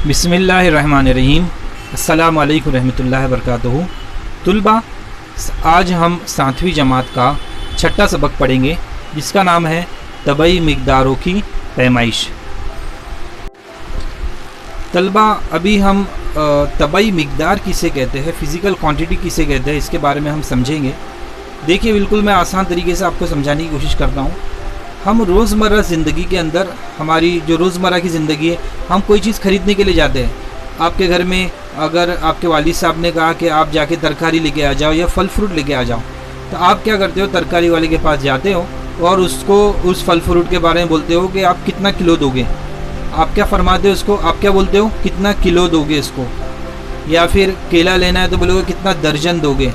बिस्मिल्लाहिर्रहमानिर्रहीम। अस्सलामु अलैकुम रहमतुल्लाहि व बरकातुहू। तुलबा, आज हम 7वीं जमात का छठा सबक पढ़ेंगे जिसका नाम है तबई मिक़दारों की पैमाइश। तलबा, अभी हम तबई मिक़दार किसे कहते हैं, फ़िज़िकल क्वांटिटी किसे कहते हैं, इसके बारे में हम समझेंगे। देखिए, बिल्कुल मैं आसान तरीके से आपको समझाने की कोशिश करता हूँ। हम रोज़मर्रा ज़िंदगी के अंदर, हमारी जो रोज़मर्रा की ज़िंदगी है, हम कोई चीज़ ख़रीदने के लिए जाते हैं। आपके घर में अगर आपके वालिद साहब ने कहा कि आप जाके तरकारी लेके आ जाओ या फल फ्रूट लेके आ जाओ, तो आप क्या करते हो, तरकारी वाले के पास जाते हो और उसको उस फल फ्रूट के बारे में बोलते हो कि आप कितना किलो दोगे। आप क्या फरमाते हो उसको, आप क्या बोलते हो, कितना किलो दोगे इसको। या फिर केला लेना है तो बोलोगे कितना दर्जन दोगे।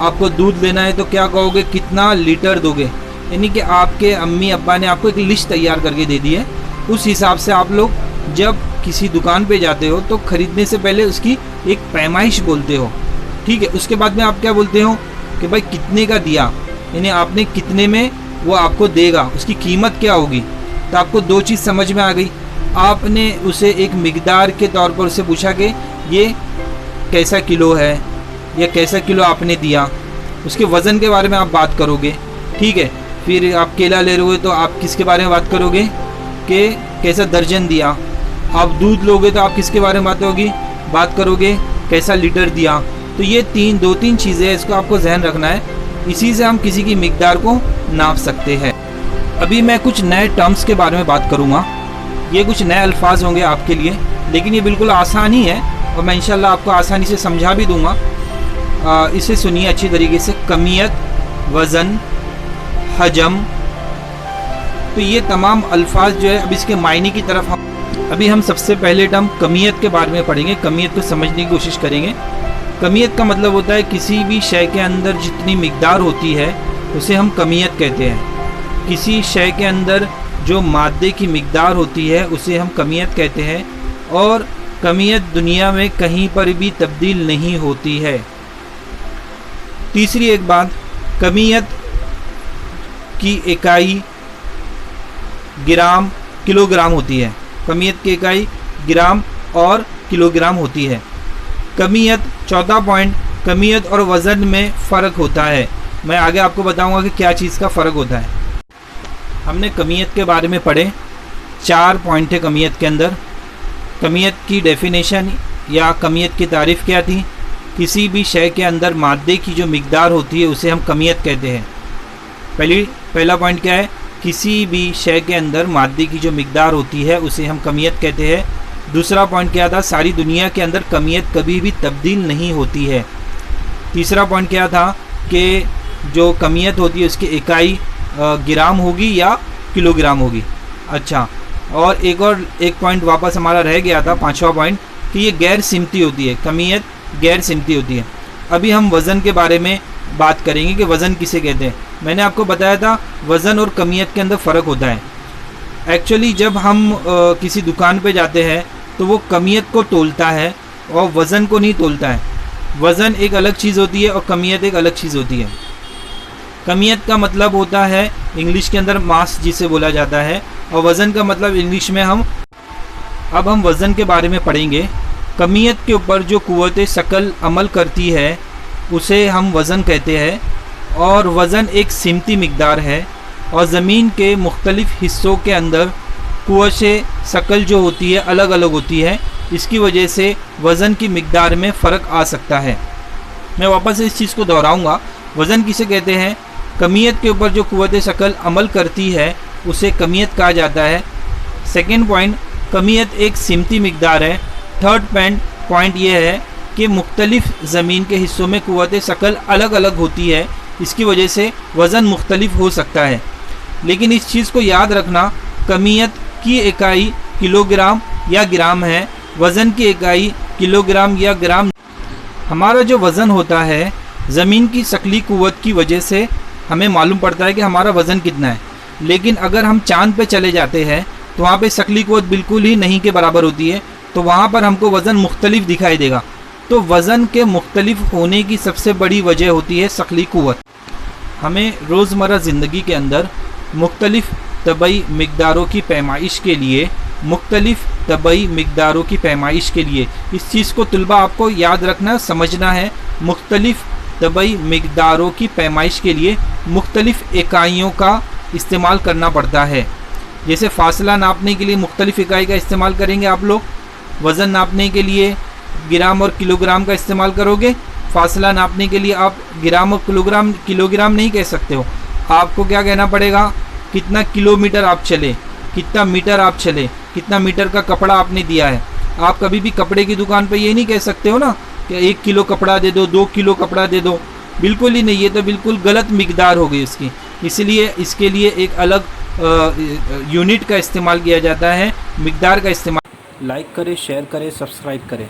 आपको दूध लेना है तो क्या कहोगे, कितना लीटर दोगे। यानी कि आपके अम्मी अब्बा ने आपको एक लिस्ट तैयार करके दे दी है। उस हिसाब से आप लोग जब किसी दुकान पे जाते हो तो ख़रीदने से पहले उसकी एक पैमाइश बोलते हो, ठीक है। उसके बाद में आप क्या बोलते हो कि भाई कितने का दिया, यानी आपने कितने में वो आपको देगा, उसकी कीमत क्या होगी। तो आपको दो चीज़ समझ में आ गई। आपने उसे एक मिक़दार के तौर पर उससे पूछा कि ये कैसा किलो है या कैसा किलो आपने दिया। उसके वज़न के बारे में आप बात करोगे, ठीक है। फिर आप केला ले रहे हो तो आप किसके बारे में बात करोगे कि कैसा दर्जन दिया। आप दूध लोगे तो आप किसके बारे में बात करोगे, कैसा लीटर दिया। तो ये दो तीन चीज़ें हैं, इसको आपको ज़हन रखना है। इसी से हम किसी की मिक़दार को नाप सकते हैं। अभी मैं कुछ नए टर्म्स के बारे में बात करूँगा। ये कुछ नए अल्फाज होंगे आपके लिए, लेकिन ये बिल्कुल आसान ही है और मैं इंशाल्लाह आपको आसानी से समझा भी दूँगा। इसे सुनिए अच्छी तरीके से। कमियत, वज़न, हजम, तो ये तमाम अल्फाज जो है, अब इसके मायने की तरफ हम सबसे पहले टर्म कमियत के बारे में पढ़ेंगे। कमियत को समझने की कोशिश करेंगे। कमियत का मतलब होता है किसी भी शय के अंदर जितनी मिक़दार होती है उसे हम कमियत कहते हैं। किसी शय के अंदर जो मादे की मिक़दार होती है उसे हम कमियत कहते हैं। और कमियत दुनिया में कहीं पर भी तब्दील नहीं होती है। तीसरी एक बात, कमियत की इकाई ग्राम, किलोग्राम होती है। कमियत की इकाई ग्राम और किलोग्राम होती है। कमियत, चौथा पॉइंट, कमियत और वज़न में फ़र्क होता है। मैं आगे आपको बताऊंगा कि क्या चीज़ का फ़र्क होता है। हमने कमियत के बारे में पढ़े, 4 पॉइंट थे कमियत के अंदर। कमियत की डेफिनेशन या कमियत की तारीफ़ क्या थी। किसी भी शय के अंदर मादे की जो मिक़दार होती है उसे हम कमियत कहते हैं। पहला पॉइंट क्या है, किसी भी शय के अंदर मादे की जो मिक़दार होती है उसे हम कमियत कहते हैं। दूसरा पॉइंट क्या था, सारी दुनिया के अंदर कमियत कभी भी तब्दील नहीं होती है। तीसरा पॉइंट क्या था कि जो कमियत होती है उसकी इकाई ग्राम होगी या किलोग्राम होगी। अच्छा, और एक पॉइंट वापस हमारा रह गया था, 5वां पॉइंट, कि ये गैर सिमती होती है। कमियत गैर सिमती होती है। अभी हम वज़न के बारे में बात करेंगे कि वज़न किसे कहते हैं। मैंने आपको बताया था वज़न और कमियत के अंदर फ़र्क होता है। एक्चुअली जब हम किसी दुकान पे जाते हैं तो वो कमियत को तोलता है और वज़न को नहीं तोलता है। वज़न एक अलग चीज़ होती है और कमियत एक अलग चीज़ होती है। कमियत का मतलब होता है इंग्लिश के अंदर मास, जिसे बोला जाता है, और वज़न का मतलब इंग्लिश में हम वज़न के बारे में पढ़ेंगे। कमियत के ऊपर जो कुव्वत शकल अमल करती है उसे हम वज़न कहते हैं। और वज़न एक सिमती मिक़दार है और ज़मीन के मुख्तलिफ़ हिस्सों के अंदर कुव्वत शकल जो होती है अलग अलग होती है। इसकी वजह से वज़न की मिक़दार में फ़र्क आ सकता है। मैं वापस इस चीज़ को दोहराऊँगा। वज़न किसे कहते हैं, कमियत के ऊपर जो कुव्वत शकल अमल करती है उसे कमियत कहा जाता है। सेकेंड पॉइंट, कमियत एक सिमती मिक़दार है। थर्ड पॉइंट ये है कि मुख्तलिफ़ ज़मीन के हिस्सों में कुव्वत शकल अलग अलग होती है। इसकी वजह से वज़न मुख्तलिफ हो सकता है। लेकिन इस चीज़ को याद रखना, कमियत की इकाई किलोग्राम या ग्राम है, वज़न की इकाई किलोग्राम या ग्राम। हमारा जो वज़न होता है ज़मीन की शकली कुव्वत की वजह से हमें मालूम पड़ता है कि हमारा वज़न कितना है। लेकिन अगर हम चाँद पे चले जाते हैं तो वहाँ पे शकली कुव्वत बिल्कुल ही नहीं के बराबर होती है, तो वहाँ पर हमको वज़न मुख्तलिफ दिखाई देगा। तो वज़न के मुख्तलिफ होने की सबसे बड़ी वजह होती है शकली कुव्वत। हमें रोज़मर्रा ज़िंदगी के अंदर मुख्तलिफ़ तबई मिक़दारों की पैमाइश के लिए मुख्तलिफ तबई मिकदारों की पैमाइश के लिए। इस चीज़ को तुलबा आपको याद रखना, समझना है। मुख्तलिफ तबई मिकदारों की पैमाइश के लिए मुख्तलिफ इकाइयों का इस्तेमाल करना पड़ता है। जैसे फासला नापने के लिए मुख्तलिफ इकाई का इस्तेमाल करेंगे आप लोग, वज़न नापने के लिए ग्राम और किलोग्राम का इस्तेमाल करोगे। फासला नापने के लिए आप ग्राम और किलोग्राम नहीं कह सकते हो, आपको क्या कहना पड़ेगा, कितना किलोमीटर आप चले, कितना मीटर आप चले, कितना मीटर का कपड़ा आपने दिया है। आप कभी भी कपड़े की दुकान पर ये नहीं कह सकते हो ना कि 1 किलो कपड़ा दे दो, 2 किलो कपड़ा दे दो, बिल्कुल ही नहीं, ये तो बिल्कुल गलत मिकदार हो गई इसकी। इसलिए इसके लिए एक अलग यूनिट का इस्तेमाल किया जाता है, मिकदार का इस्तेमाल। लाइक करें, शेयर करें, सब्सक्राइब करें।